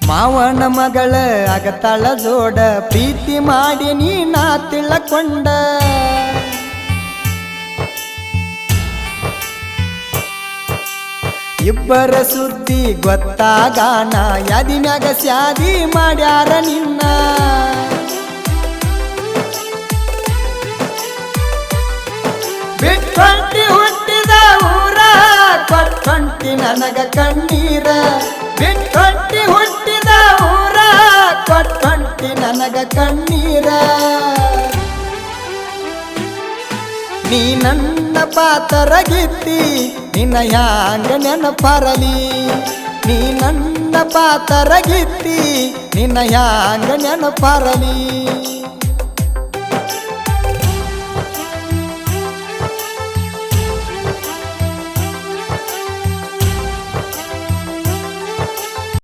ಮಾವನ ಮಗಳ ಆಗತಾಳ ಜೋಡ ಪ್ರೀತಿ ಮಾಡಿ ನೀನಾ ತಿಳಕೊಂಡ ಇಬ್ಬರ ಸುದ್ದಿ ಗೊತ್ತಾಗಾನ ಯಾದಿ ಮ್ಯಾಗ ಸ್ಯಾದಿ ಮಾಡ್ಯಾರ ನಿನ್ನ ಬಿಟ್ಟೊಂಟಿ ಹುಟ್ಟಿದ ಊರ ಕೊಟ್ಟೊಂಟಿ ನನಗ ಕಣ್ಣೀರ ಬಿಟ್ಟೊಂಟಿ ಹುಟ್ಟಿದ ಊರ ಕೊಟ್ಟೊಂಟಿ ನನಗ ಕಣ್ಣೀರ ನೀ ನನ್ನ ಪಾತರಗಿತ್ತಿ ನಿನ್ನ ಯಾಂಗ ನೆನಪರಲಿ ನೀ ನನ್ನ ಪಾತರಗಿತ್ತಿ ನಿನ್ನ ಯಾಂಗ ನೆನಪರಲಿ